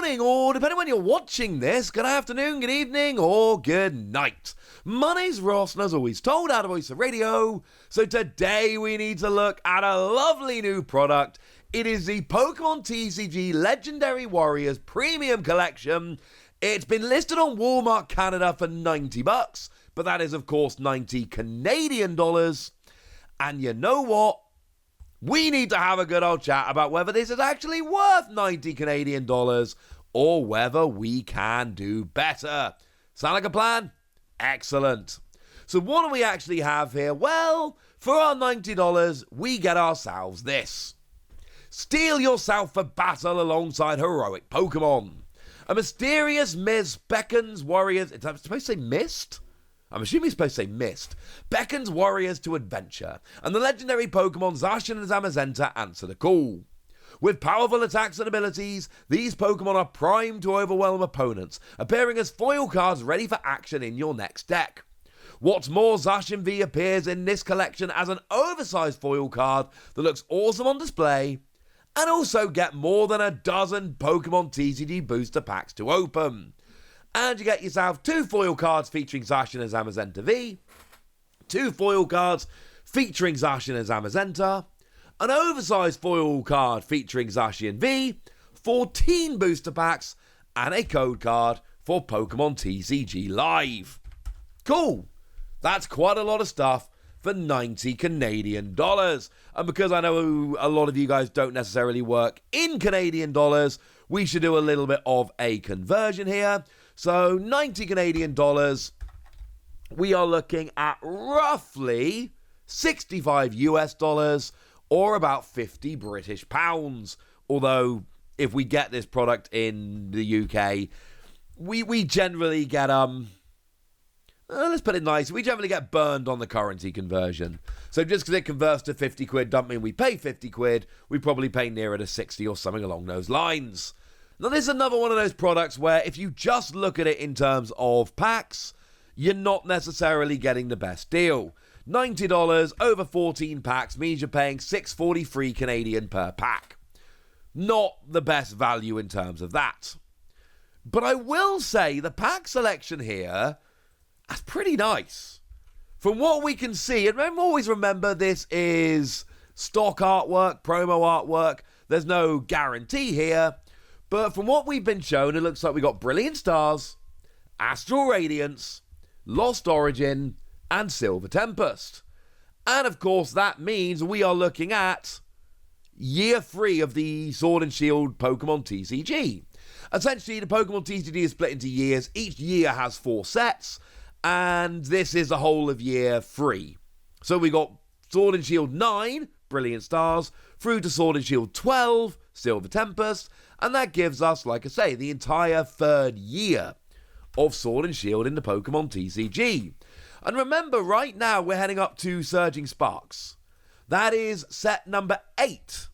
morning, or depending when you're watching this, good afternoon, good evening, or good night. My name's Ross, and as always, told out of Voice of Radio. So today we need to look at a lovely new product. It is the Pokémon TCG Legendary Warriors Premium Collection. It's been listed on Walmart Canada for $90, but that is of course 90 Canadian dollars. And you know what? We need to have a good old chat about whether this is actually worth 90 Canadian dollars or whether we can do better. Sound like a plan? Excellent. So what do we actually have here? Well, for our $90, we get ourselves this. Steel yourself for battle alongside heroic Pokemon. A mysterious mist beckons warriors... Is that supposed to say mist? I'm assuming it's supposed to say mist. Beckons warriors to adventure, and the legendary Pokemon Zacian and Zamazenta answer the call. With powerful attacks and abilities, these Pokemon are primed to overwhelm opponents, appearing as foil cards ready for action in your next deck. What's more, Zacian V appears in this collection as an oversized foil card that looks awesome on display, and also get more than a dozen Pokemon TCG booster packs to open. And you get yourself 2 foil cards featuring Zacian and Zamazenta V, 2 foil cards featuring Zacian and Zamazenta, an oversized foil card featuring Zacian V, 14 booster packs, and a code card for Pokemon TCG Live. Cool! That's quite a lot of stuff for 90 Canadian dollars. And because I know a lot of you guys don't necessarily work in Canadian dollars, we should do a little bit of a conversion here. So 90 Canadian dollars, we are looking at roughly 65 US dollars or about 50 British pounds. Although if we get this product in the UK, we generally get let's put it nice, we generally get burned on the currency conversion. So just because it converts to 50 quid doesn't mean we pay 50 quid, we probably pay nearer to 60 or something along those lines. Now this is another one of those products where if you just look at it in terms of packs, you're not necessarily getting the best deal. $90 over 14 packs means you're paying $6.43 Canadian per pack. Not the best value in terms of that. But I will say the pack selection here, that's pretty nice. From what we can see, and always remember this is stock artwork, promo artwork, there's no guarantee here. But from what we've been shown, it looks like we got Brilliant Stars, Astral Radiance, Lost Origin, and Silver Tempest. And of course, that means we are looking at year 3 of the Sword and Shield Pokemon TCG. Essentially, the Pokemon TCG is split into years. Each year has 4 sets, and this is the whole of year 3. So we got Sword and Shield 9, Brilliant Stars, through to Sword and Shield 12, Silver Tempest, and that gives us, like I say, the entire 3rd year of Sword and Shield in the Pokemon TCG. And remember, right now we're heading up to Surging Sparks. That is set number 8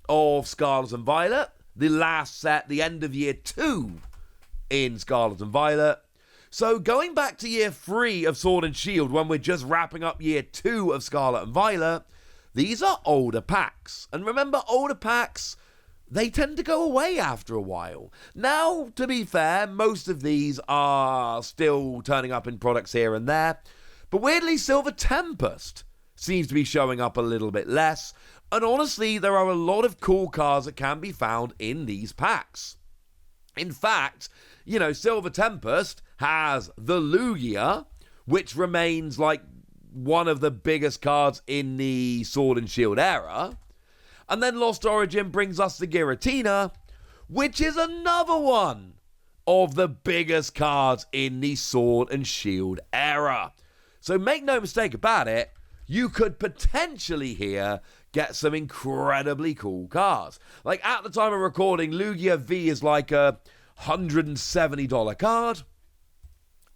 of Scarlet and Violet, the last set, the end of year 2 in Scarlet and Violet. So going back to year 3 of Sword and Shield, when we're just wrapping up year 2 of Scarlet and Violet, these are older packs. And remember, older packs, they tend to go away after a while. Now, to be fair, most of these are still turning up in products here and there. But weirdly, Silver Tempest seems to be showing up a little bit less. And honestly, there are a lot of cool cards that can be found in these packs. In fact, you know, Silver Tempest has the Lugia, which remains like one of the biggest cards in the Sword and Shield era. And then Lost Origin brings us the Giratina, which is another one of the biggest cards in the Sword and Shield era. So make no mistake about it, you could potentially here get some incredibly cool cards. Like at the time of recording, Lugia V is like a $170 card,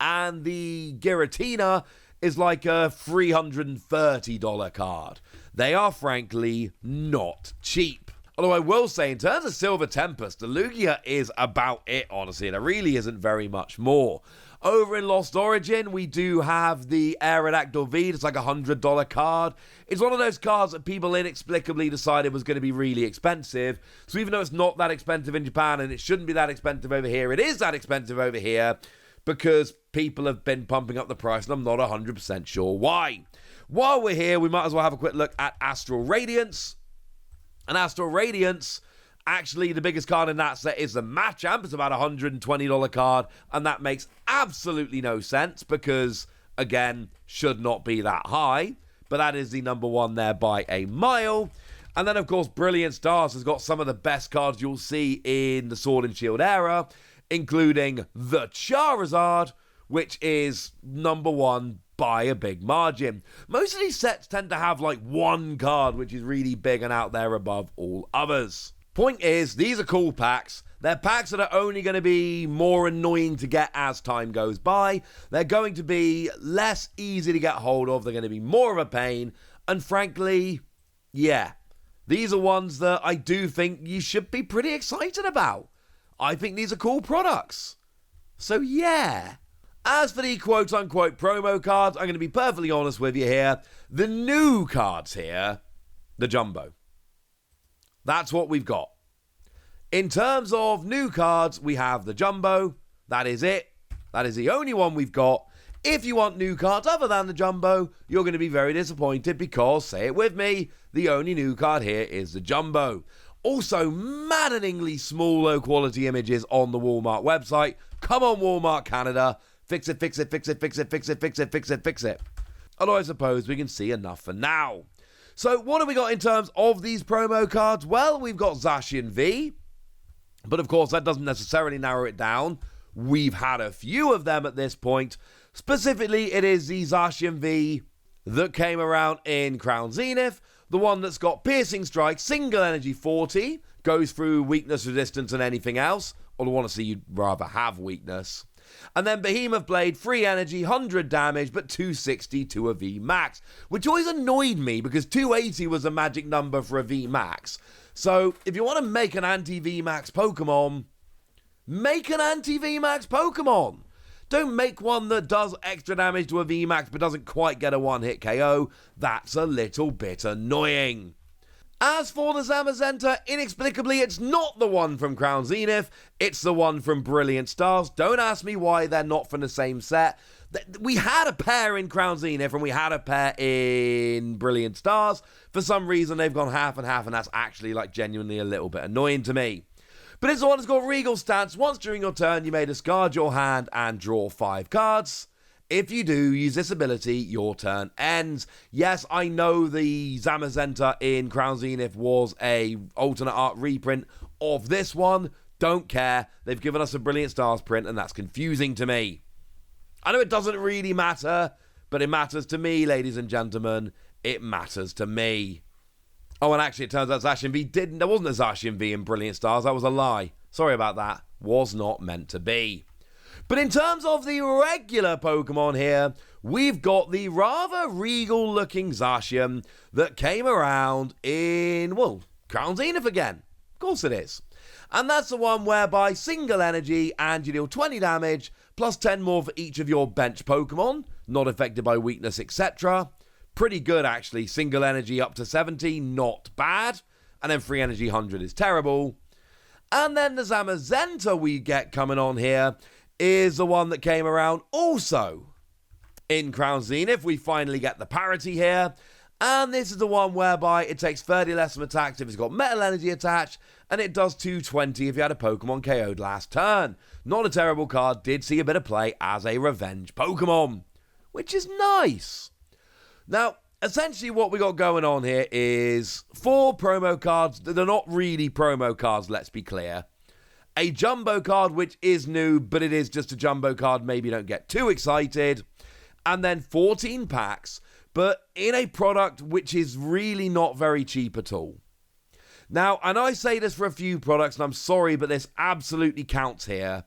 and the Giratina is like a $330 card. They are frankly not cheap. Although I will say, in terms of Silver Tempest, the Lugia is about it, honestly. There really isn't very much more. Over in Lost Origin, we do have the Aerodactyl V. It's like a $100 card. It's one of those cards that people inexplicably decided was going to be really expensive. So even though it's not that expensive in Japan and it shouldn't be that expensive over here, it is that expensive over here because people have been pumping up the price and I'm not 100% sure why. While we're here, we might as well have a quick look at Astral Radiance. And Astral Radiance, actually the biggest card in that set is the Machamp. It's about a $120 card, and that makes absolutely no sense because, again, should not be that high. But that is the number one there by a mile. And then, of course, Brilliant Stars has got some of the best cards you'll see in the Sword and Shield era, including the Charizard, which is number one by a big margin. Most of these sets tend to have like one card which is really big and out there above all others. Point is, these are cool packs. They're packs that are only going to be more annoying to get as time goes by. They're going to be less easy to get hold of. They're going to be more of a pain. And frankly, yeah, these are ones that I do think you should be pretty excited about. I think these are cool products. So yeah. As for the quote-unquote promo cards, I'm going to be perfectly honest with you here. The new cards here, the Jumbo. That's what we've got. In terms of new cards, we have the Jumbo. That is it. That is the only one we've got. If you want new cards other than the Jumbo, you're going to be very disappointed because, say it with me, the only new card here is the Jumbo. Also, maddeningly small low-quality images on the Walmart website. Come on, Walmart Canada. Fix it, fix it, fix it, fix it, fix it, fix it, fix it, fix it. Although I suppose we can see enough for now. So what have we got in terms of these promo cards? Well, we've got Zacian V. But of course, that doesn't necessarily narrow it down. We've had a few of them at this point. Specifically, it is the Zacian V that came around in Crown Zenith. The one that's got Piercing Strike, Single Energy 40. Goes through Weakness, Resistance, and anything else. Although honestly, you'd rather have Weakness. And then Behemoth Blade, free energy, 100 damage, but 260 to a V max. Which always annoyed me because 280 was a magic number for a V max. So if you want to make an anti-V max Pokemon, make an anti-V max Pokemon. Don't make one that does extra damage to a V max but doesn't quite get a one-hit KO. That's a little bit annoying. As for the Zamazenta, inexplicably, it's not the one from Crown Zenith. It's the one from Brilliant Stars. Don't ask me why they're not from the same set. We had a pair in Crown Zenith and we had a pair in Brilliant Stars. For some reason, they've gone half and half, and that's actually like genuinely a little bit annoying to me. But it's the one that's got Regal Stance. Once during your turn, you may discard your hand and draw 5 cards. If you do use this ability, your turn ends. Yes, I know the Zamazenta in Crown Zenith was a alternate art reprint of this one. Don't care. They've given us a Brilliant Stars print, and that's confusing to me. I know it doesn't really matter, but it matters to me, ladies and gentlemen. It matters to me. Oh, and actually, it turns out Zacian V didn't. There wasn't a Zacian V in Brilliant Stars. That was a lie. Sorry about that. Was not meant to be. But in terms of the regular Pokemon here, we've got the rather regal-looking Zacian that came around in, well, Crown Zenith again. Of course it is. And that's the one whereby single energy and you deal 20 damage, plus 10 more for each of your bench Pokemon, not affected by weakness, etc. Pretty good, actually. Single energy up to 70, not bad. And then free energy 100 is terrible. And then the Zamazenta we get coming on here is the one that came around also in Crown Zenith. We finally get the parity here. And this is the one whereby it takes 30 less of attacks if it's got metal energy attached, and it does 220 if you had a Pokemon KO'd last turn. Not a terrible card, did see a bit of play as a revenge Pokemon, which is nice. Now, essentially what we got going on here is 4 promo cards that are not really promo cards, let's be clear. A Jumbo card, which is new, but it is just a Jumbo card. Maybe don't get too excited. And then 14 packs, but in a product which is really not very cheap at all. Now, and I say this for a few products, and I'm sorry, but this absolutely counts here.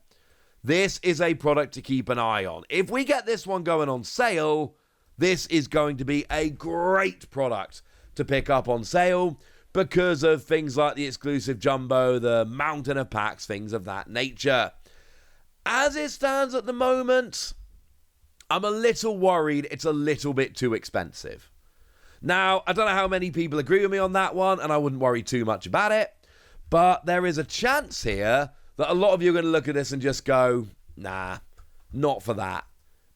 This is a product to keep an eye on. If we get this one going on sale, this is going to be a great product to pick up on sale. because of things like the exclusive jumbo, the mountain of packs, things of that nature. As it stands at the moment, I'm a little worried it's a little bit too expensive. Now, I don't know how many people agree with me on that one, and I wouldn't worry too much about it, but there is a chance here that a lot of you are going to look at this and just go, nah, not for that.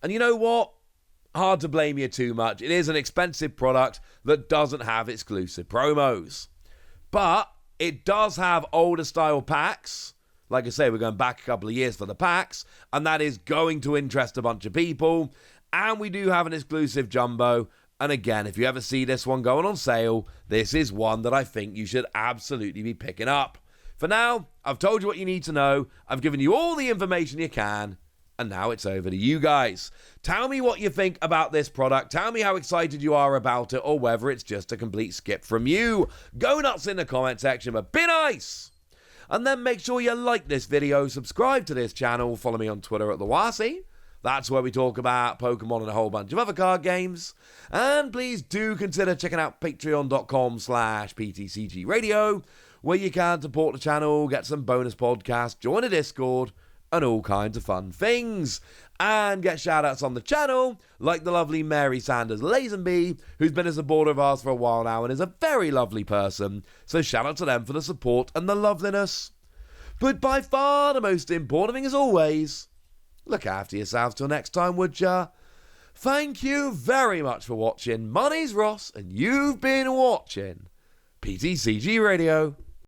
And you know what? Hard to blame you too much. It is an expensive product that doesn't have exclusive promos. But it does have older style packs. Like I say, we're going back a couple of years for the packs, and that is going to interest a bunch of people. And we do have an exclusive jumbo. And again, if you ever see this one going on sale, this is one that I think you should absolutely be picking up. For now, I've told you what you need to know. I've given you all the information you can. And now it's over to you guys. Tell me what you think about this product. Tell me how excited you are about it, or whether it's just a complete skip from you. Go nuts in the comment section, but be nice. And then make sure you like this video, subscribe to this channel, follow me on Twitter at TheWasi. That's where we talk about Pokemon and a whole bunch of other card games. And please do consider checking out patreon.com/PTCG Radio, where you can support the channel, get some bonus podcasts, join a Discord, and all kinds of fun things. And get shout-outs on the channel, like the lovely Mary Sanders Lazenby, who's been a supporter of ours for a while now and is a very lovely person. So shout-out to them for the support and the loveliness. But by far the most important thing, as always, look after yourselves till next time, would ya? Thank you very much for watching. My name's Ross, and you've been watching PTCG Radio.